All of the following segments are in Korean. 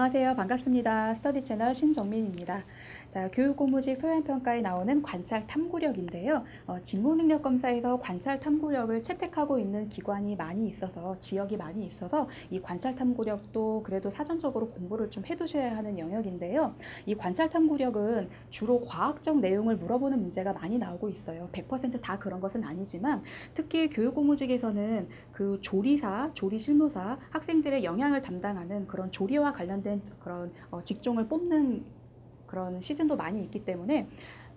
안녕하세요. 반갑습니다. 스터디 채널 신정민입니다. 자, 교육고무직 소양평가에 나오는 관찰 탐구력인데요. 직무능력 검사에서 관찰 탐구력을 채택하고 있는 기관이 많이 있어서, 지역이 많이 있어서 이 관찰 탐구력도 그래도 사전적으로 공부를 좀 해두셔야 하는 영역인데요. 이 관찰 탐구력은 주로 과학적 내용을 물어보는 문제가 많이 나오고 있어요. 100%다 그런 것은 아니지만 특히 교육고무직에서는 그 조리사, 조리실무사, 학생들의 영양을 담당하는 그런 조리와 관련된 그런 직종을 뽑는 그런 시즌도 많이 있기 때문에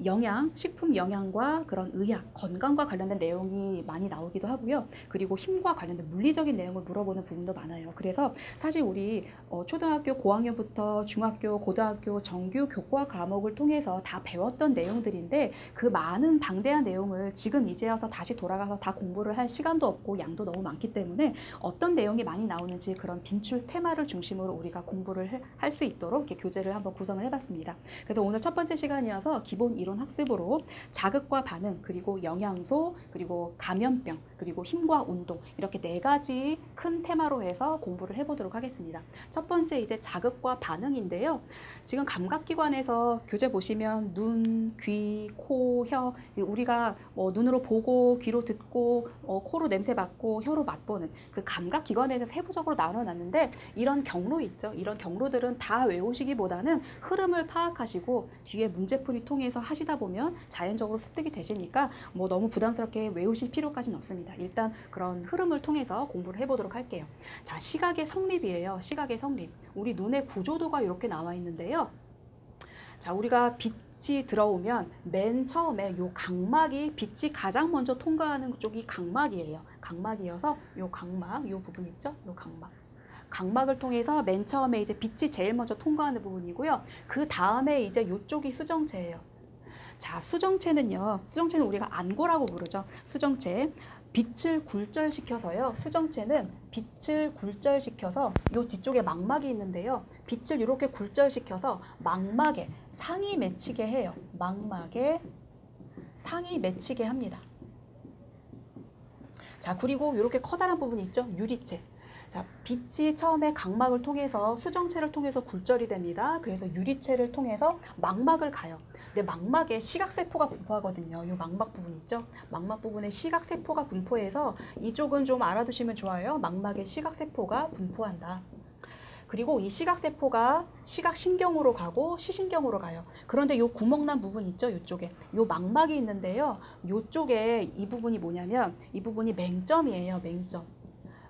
영양, 식품 영양과 그런 의학, 건강과 관련된 내용이 많이 나오기도 하고요. 그리고 힘과 관련된 물리적인 내용을 물어보는 부분도 많아요. 그래서 사실 우리 초등학교 고학년부터 중학교, 고등학교 정규 교과 과목을 통해서 다 배웠던 내용들인데 그 많은 방대한 내용을 지금 이제 와서 다시 돌아가서 다 공부를 할 시간도 없고 양도 너무 많기 때문에 어떤 내용이 많이 나오는지 그런 빈출 테마를 중심으로 우리가 공부를 할 수 있도록 이렇게 교재를 한번 구성을 해봤습니다. 그래서 오늘 첫 번째 시간이어서 기본 이론 학습으로 자극과 반응, 그리고 영양소, 그리고 감염병, 그리고 힘과 운동 이렇게 네 가지 큰 테마로 해서 공부를 해보도록 하겠습니다. 첫 번째 이제 자극과 반응인데요. 지금 감각기관에서 교재 보시면 눈, 귀, 코, 혀 우리가 눈으로 보고 귀로 듣고 코로 냄새 맡고 혀로 맛보는 그 감각기관에서 세부적으로 나눠놨는데 이런 경로 있죠. 이런 경로들은 다 외우시기보다는 흐름을 파악하시고 뒤에 문제풀이 통해서 하시다 보면 자연적으로 습득이 되시니까 너무 부담스럽게 외우실 필요까지는 없습니다. 일단 그런 흐름을 통해서 공부를 해보도록 할게요. 자, 시각의 성립이에요. 시각의 성립. 우리 눈의 구조도가 이렇게 나와 있는데요. 자, 우리가 빛이 들어오면 맨 처음에 요 각막이 빛이 가장 먼저 통과하는 쪽이 각막이에요. 각막이어서 요 각막, 요 부분 있죠? 요 각막. 각막을 통해서 맨 처음에 이제 빛이 제일 먼저 통과하는 부분이고요. 그 다음에 이제 요쪽이 수정체예요. 자, 수정체는요. 수정체는 우리가 안구라고 부르죠. 수정체. 빛을 굴절시켜서요. 수정체는 빛을 굴절시켜서 요 뒤쪽에 망막이 있는데요. 빛을 이렇게 굴절시켜서 망막에 상이 맺히게 해요. 망막에 상이 맺히게 합니다. 자, 그리고 이렇게 커다란 부분이 있죠. 유리체. 자, 빛이 처음에 각막을 통해서 수정체를 통해서 굴절이 됩니다. 그래서 유리체를 통해서 망막을 가요. 근데 망막에 시각세포가 분포하거든요. 이 망막 부분 있죠? 망막 부분에 시각세포가 분포해서 이쪽은 좀 알아두시면 좋아요. 망막에 시각세포가 분포한다. 그리고 이 시각세포가 시각신경으로 가고 시신경으로 가요. 그런데 이 구멍난 부분 있죠? 이쪽에. 이 망막이 있는데요. 이쪽에 이 부분이 뭐냐면 이 부분이 맹점이에요. 맹점.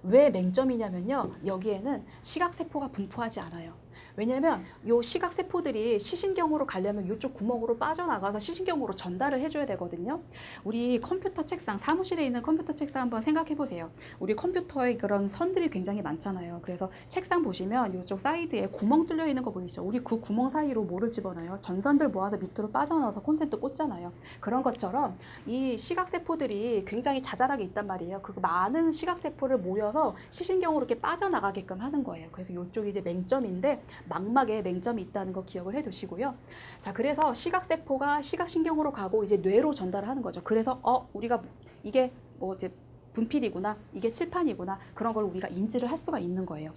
왜 맹점이냐면요. 여기에는 시각세포가 분포하지 않아요. 왜냐면 요 시각세포들이 시신경으로 가려면 이쪽 구멍으로 빠져나가서 시신경으로 전달을 해줘야 되거든요. 우리 컴퓨터 책상, 사무실에 있는 컴퓨터 책상 한번 생각해 보세요. 우리 컴퓨터에 그런 선들이 굉장히 많잖아요. 그래서 책상 보시면 이쪽 사이드에 구멍 뚫려 있는 거 보이시죠? 우리 그 구멍 사이로 뭐를 집어넣어요? 전선들 모아서 밑으로 빠져나와서 콘센트 꽂잖아요. 그런 것처럼 이 시각세포들이 굉장히 자잘하게 있단 말이에요. 그 많은 시각세포를 모여서 시신경으로 이렇게 빠져나가게끔 하는 거예요. 그래서 이쪽이 이제 맹점인데 망막에 맹점이 있다는 거 기억을 해 두시고요. 자, 그래서 시각세포가 시각신경으로 가고 이제 뇌로 전달을 하는 거죠. 그래서 우리가 이게 이제 분필이구나, 이게 칠판이구나, 그런 걸 우리가 인지를 할 수가 있는 거예요.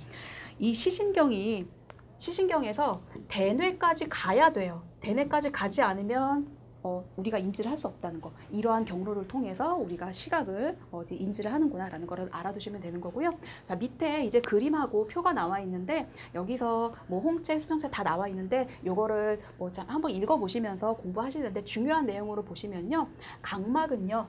이 시신경에서 대뇌까지 가야 돼요. 대뇌까지 가지 않으면 우리가 인지를 할 수 없다는 거. 이러한 경로를 통해서 우리가 시각을 이제 인지를 하는구나라는 거를 알아두시면 되는 거고요. 자, 밑에 이제 그림하고 표가 나와 있는데 여기서 홍채, 수정채 다 나와 있는데 요거를 한번 읽어보시면서 공부하시는데 중요한 내용으로 보시면요. 각막은요.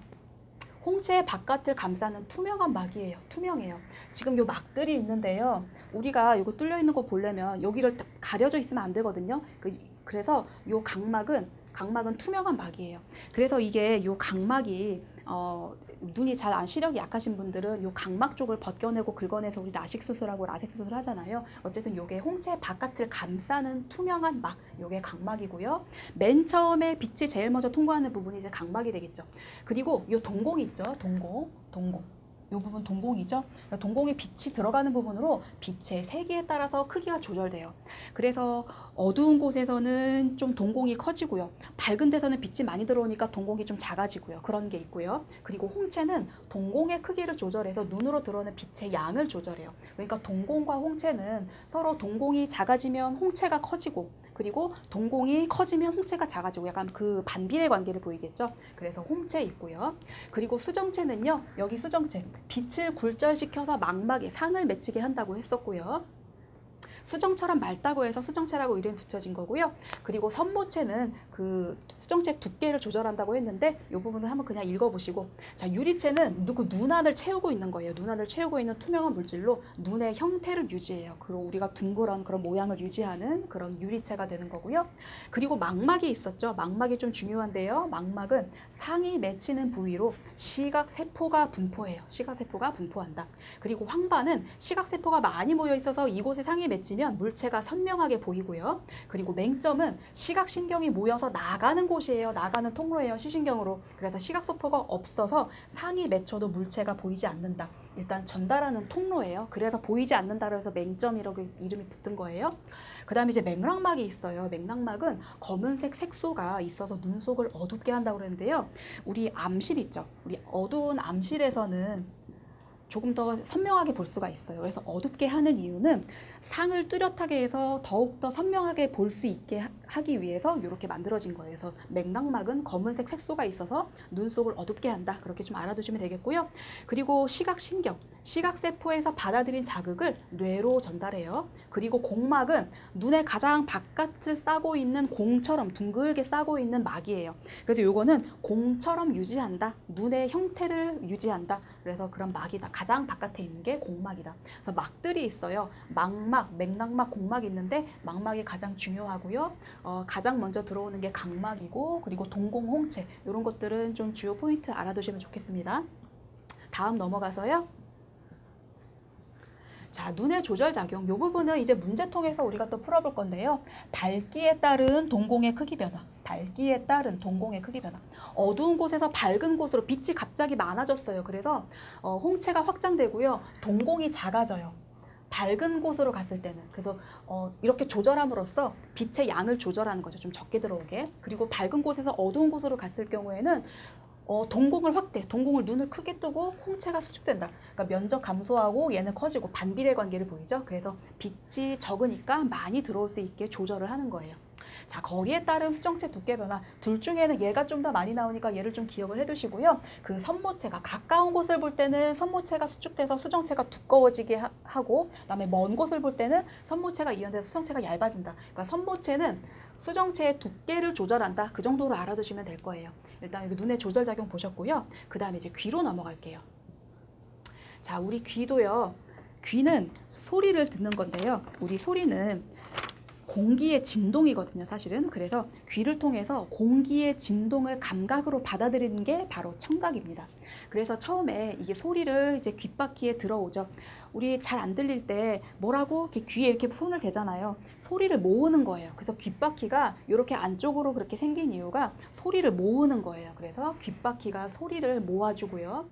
홍채의 바깥을 감싸는 투명한 막이에요. 투명해요. 지금 요 막들이 있는데요. 우리가 이거 뚫려 있는 거 보려면 여기를 가려져 있으면 안 되거든요. 그래서 요 각막은 투명한 막이에요. 그래서 이게 요 각막이 눈이 잘 안 시력이 약하신 분들은 요 각막 쪽을 벗겨내고 긁어내서 우리 라식 수술하고 라섹 수술 하잖아요. 어쨌든 요게 홍채 바깥을 감싸는 투명한 막, 요게 각막이고요. 맨 처음에 빛이 제일 먼저 통과하는 부분이 이제 각막이 되겠죠. 그리고 요 동공 있죠. 동공. 이 부분 동공이죠. 동공에 빛이 들어가는 부분으로 빛의 세기에 따라서 크기가 조절돼요. 그래서 어두운 곳에서는 좀 동공이 커지고요. 밝은 데서는 빛이 많이 들어오니까 동공이 좀 작아지고요. 그런 게 있고요. 그리고 홍채는 동공의 크기를 조절해서 눈으로 들어오는 빛의 양을 조절해요. 그러니까 동공과 홍채는 서로 동공이 작아지면 홍채가 커지고, 그리고 동공이 커지면 홍채가 작아지고, 약간 그 반비례 관계를 보이겠죠. 그래서 홍채 있고요. 그리고 수정체는요, 여기 수정체, 빛을 굴절시켜서 망막에 상을 맺히게 한다고 했었고요. 수정처럼 맑다고 해서 수정체라고 이름이 붙여진 거고요. 그리고 선모체는 그 수정체 두께를 조절한다고 했는데 이 부분은 한번 그냥 읽어보시고, 자, 유리체는 그 눈안을 채우고 있는 거예요. 눈안을 채우고 있는 투명한 물질로 눈의 형태를 유지해요. 그리고 우리가 둥그런 그런 모양을 유지하는 그런 유리체가 되는 거고요. 그리고 망막이 있었죠. 망막이 좀 중요한데요. 망막은 상이 맺히는 부위로 시각세포가 분포해요. 시각세포가 분포한다. 그리고 황반은 시각세포가 많이 모여 있어서 이곳에 상이 맺히면 물체가 선명하게 보이고요. 그리고 맹점은 시각신경이 모여서 나가는 곳이에요. 나가는 통로예요. 시신경으로. 그래서 시각세포가 없어서 상이 맺혀도 물체가 보이지 않는다. 일단 전달하는 통로예요. 그래서 보이지 않는다고 해서 맹점이라고 이름이 붙은 거예요. 그 다음에 이제 맥락막이 있어요. 맥락막은 검은색 색소가 있어서 눈 속을 어둡게 한다고 그러는데요. 우리 암실 있죠. 우리 어두운 암실에서는 조금 더 선명하게 볼 수가 있어요. 그래서 어둡게 하는 이유는 상을 뚜렷하게 해서 더욱더 선명하게 볼 수 있게 하기 위해서 이렇게 만들어진 거예요. 그래서 맥락막은 검은색 색소가 있어서 눈 속을 어둡게 한다. 그렇게 좀 알아두시면 되겠고요. 그리고 시각신경, 시각세포에서 받아들인 자극을 뇌로 전달해요. 그리고 공막은 눈의 가장 바깥을 싸고 있는 공처럼 둥글게 싸고 있는 막이에요. 그래서 요거는 공처럼 유지한다. 눈의 형태를 유지한다. 그래서 그런 막이다. 가장 바깥에 있는 게 공막이다. 그래서 막들이 있어요. 망막, 맥락막, 공막이 있는데 망막이 가장 중요하고요. 가장 먼저 들어오는 게 각막이고, 그리고 동공, 홍채 이런 것들은 좀 주요 포인트 알아두시면 좋겠습니다. 다음 넘어가서요. 자, 눈의 조절작용. 이 부분은 이제 문제통에서 우리가 또 풀어볼 건데요. 밝기에 따른 동공의 크기 변화. 밝기에 따른 동공의 크기 변화. 어두운 곳에서 밝은 곳으로 빛이 갑자기 많아졌어요. 그래서 홍채가 확장되고요. 동공이 작아져요. 밝은 곳으로 갔을 때는. 그래서 이렇게 조절함으로써 빛의 양을 조절하는 거죠. 좀 적게 들어오게. 그리고 밝은 곳에서 어두운 곳으로 갔을 경우에는 동공을 확대, 동공을 눈을 크게 뜨고 홍채가 수축된다. 그러니까 면적 감소하고 얘는 커지고 반비례 관계를 보이죠. 그래서 빛이 적으니까 많이 들어올 수 있게 조절을 하는 거예요. 자, 거리에 따른 수정체 두께 변화. 둘 중에는 얘가 좀 더 많이 나오니까 얘를 좀 기억을 해두시고요. 그 선모체가 가까운 곳을 볼 때는 선모체가 수축돼서 수정체가 두꺼워지게 하고, 그다음에 먼 곳을 볼 때는 선모체가 이완돼서 수정체가 얇아진다. 그러니까 선모체는 수정체의 두께를 조절한다. 그 정도로 알아두시면 될 거예요. 일단 여기 눈의 조절작용 보셨고요. 그 다음에 이제 귀로 넘어갈게요. 자, 우리 귀도요. 귀는 소리를 듣는 건데요. 우리 소리는 공기의 진동이거든요, 사실은. 그래서 귀를 통해서 공기의 진동을 감각으로 받아들이는 게 바로 청각입니다. 그래서 처음에 이게 소리를 이제 귓바퀴에 들어오죠. 우리 잘 안 들릴 때 뭐라고 이렇게 귀에 이렇게 손을 대잖아요. 소리를 모으는 거예요. 그래서 귓바퀴가 이렇게 안쪽으로 그렇게 생긴 이유가 소리를 모으는 거예요. 그래서 귓바퀴가 소리를 모아주고요.